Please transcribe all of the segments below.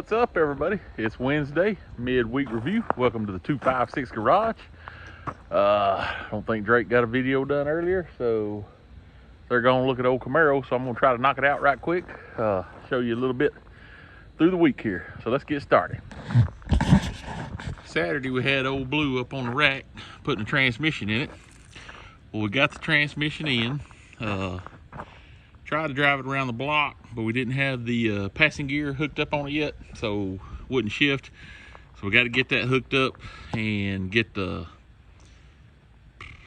What's up, everybody? It's Wednesday, midweek review. Welcome to the 256 Garage. I don't think Drake got a video done earlier, so they're going to look at old Camaro, so I'm going to try to knock it out right quick, show you a little bit through the week here. So let's get started. Saturday, we had old Blue up on the rack, putting a transmission in it. Well, we got the transmission in. Tried to drive it around the block, but we didn't have the passing gear hooked up on it yet, so it wouldn't shift. So we got to get that hooked up and get the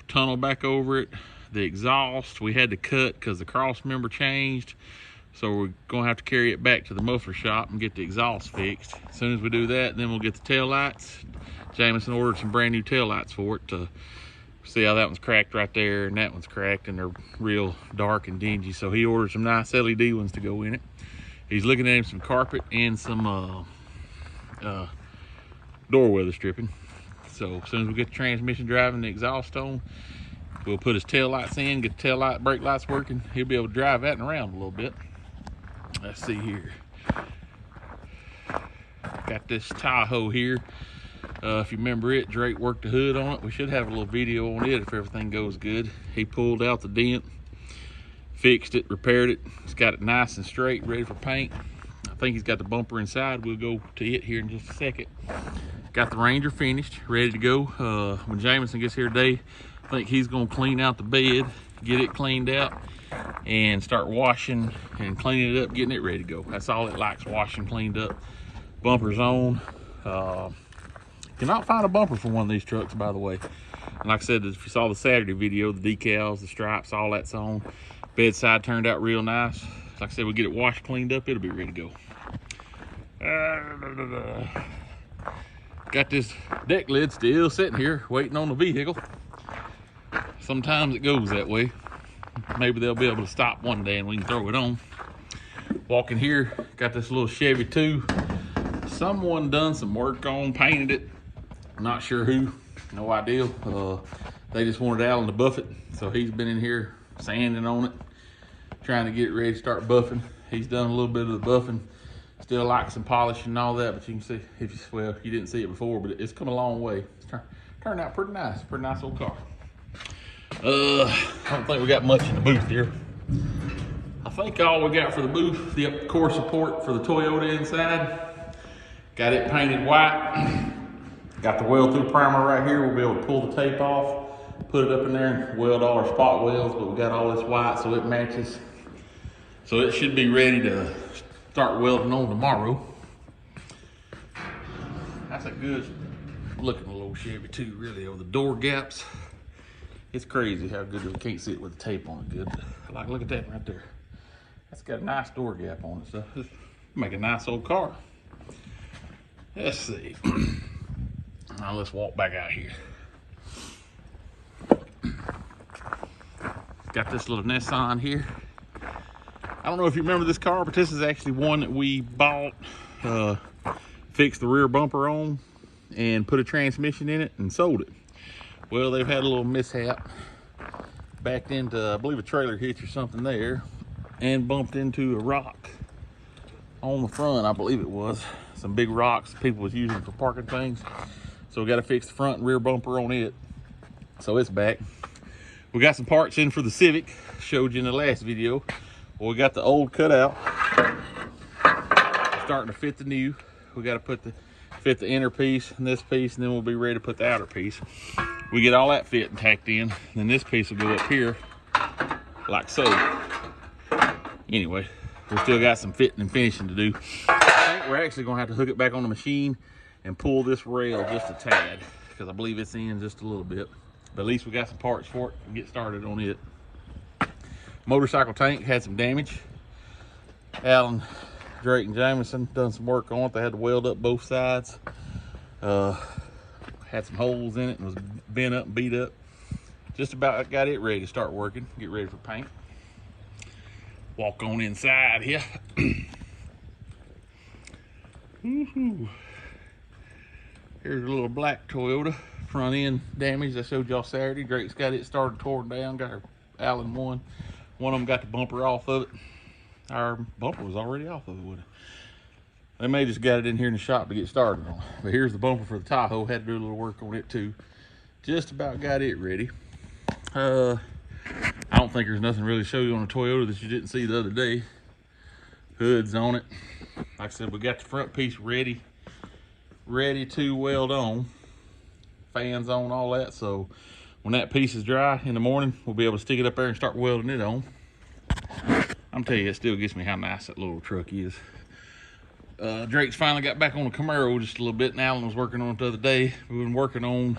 tunnel back over it. The exhaust we had to cut because the cross member changed, so we're gonna have to carry it back to the muffler shop and get the exhaust fixed. As soon as we do that, then we'll get the tail lights. Jameson ordered some brand new tail lights for it to see how that one's cracked right there, and that one's cracked, and they're real dark and dingy. So he ordered some nice LED ones to go in it. He's looking at him some carpet and some door weather stripping. So as soon as we get the transmission driving, the exhaust on, we'll put his tail lights in, get the tail light, brake lights working. He'll be able to drive that and around a little bit. Let's see here. Got this Tahoe here. If you remember it, Drake worked the hood on it. We should have a little video on it if everything goes good. He pulled out the dent, fixed it, repaired it. He's got it nice and straight, ready for paint. I think he's got the bumper inside. We'll go to it here in just a second. Got the Ranger finished, ready to go. When Jameson gets here today, I think he's gonna clean out the bed, get it cleaned out, and start washing and cleaning it up, getting it ready to go. That's all it likes, washing, cleaned up. Bumper's on. Cannot find a bumper for one of these trucks, by the way. And like I said, if you saw the Saturday video, the decals, the stripes, all that's on. Bedside turned out real nice. Like I said, we get it washed, cleaned up, it'll be ready to go. Got this deck lid still sitting here waiting on the vehicle. Sometimes it goes that way. Maybe they'll be able to stop one day and we can throw it on. Walking here, got this little Chevy 2. Someone done some work on, painted it. Not sure who, no idea. They just wanted Alan to buff it, so he's been in here sanding on it, trying to get it ready to start buffing. He's done a little bit of the buffing, still like some polishing and all that, but you can see, well, you didn't see it before, but it's come a long way. It's turned out pretty nice old car. I don't think we got much in the booth here. I think all we got for the booth, the core support for the Toyota inside. Got it painted white. Got the weld through primer right here. We'll be able to pull the tape off, put it up in there and weld all our spot welds, but we got all this white so it matches. So it should be ready to start welding on tomorrow. That's a good looking little Chevy 2, really. Over the door gaps, it's crazy how good we can't see it with the tape on it good. Like, look at that right there. That's got a nice door gap on it, so just make a nice old car. Let's see. Now let's walk back out here. Got this little Nissan here. I don't know if you remember this car, but this is actually one that we bought, fixed the rear bumper on, and put a transmission in it and sold it. Well, they've had a little mishap. Backed into, I believe, a trailer hitch or something there, and bumped into a rock on the front, I believe it was. Some big rocks people was using for parking things. So we got to fix the front and rear bumper on it. So it's back. We got some parts in for the Civic, showed you in the last video. Well, we got the old cut out, starting to fit the new. We got to fit the inner piece and this piece, and then we'll be ready to put the outer piece. We get all that fit and tacked in, then this piece will go up here like so. Anyway, we still got some fitting and finishing to do. I think we're actually gonna have to hook it back on the machine and pull this rail just a tad, because I believe it's in just a little bit. But at least we got some parts for it and get started on it. Motorcycle tank had some damage. Alan, Drake, and Jameson done some work on it. They had to weld up both sides. Had some holes in it and was bent up and beat up. Just about got it ready to start working, get ready for paint. Walk on inside here. Here's a little black Toyota, front end damage I showed y'all Saturday. Drake's got it started, torn down, got her Allen one. One of them got the bumper off of it. Our bumper was already off of it, wasn't They may just got it in here in the shop to get started on. But here's the bumper for the Tahoe. Had to do a little work on it too. Just about got it ready. I don't think there's nothing really to show you on a Toyota that you didn't see the other day. Hood's on it. Like I said, we got the front piece ready to weld on. Fans on, all that. So when that piece is dry in the morning, we'll be able to stick it up there and start welding it on. I'm telling you, it still gets me how nice that little truck is. Drake's finally got back on the Camaro just a little bit, and Alan was working on it the other day. We've been working on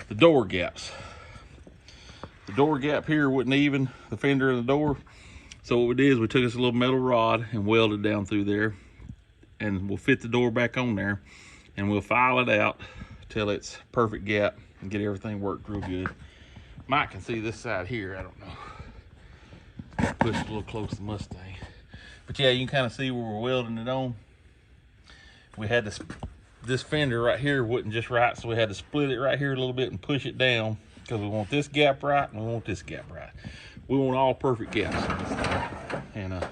the door gaps. The door gap here wouldn't even, the fender of the door. So what we did is we took us a little metal rod and welded down through there, and we'll fit the door back on there, and we'll file it out till it's perfect gap and get everything worked real good. Mike can see this side here, I don't know. Push it a little close to the Mustang. But yeah, you can kind of see where we're welding it on. We had this fender right here wasn't just right, so we had to split it right here a little bit and push it down, because we want this gap right and we want this gap right. We want all perfect gaps on this thing. And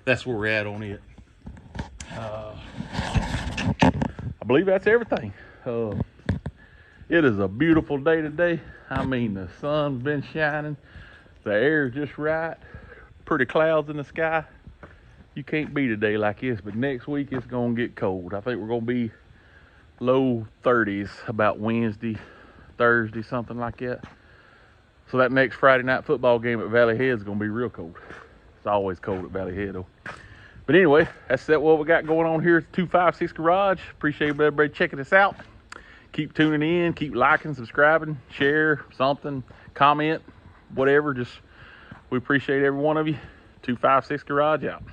that's where we're at on it. I believe that's everything. It is a beautiful day today. I mean, the sun's been shining. The air's just right. Pretty clouds in the sky. You can't beat a day like this, but next week it's gonna get cold. I think we're gonna be low 30s about Wednesday, Thursday, something like that. So that next Friday night football game at Valley Head is gonna be real cold. It's always cold at Valley Head though. But anyway, that's what we got going on here at the 256 Garage. Appreciate everybody checking us out. Keep tuning in, keep liking, subscribing, share something, comment, whatever. Just, we appreciate every one of you. 256 Garage out.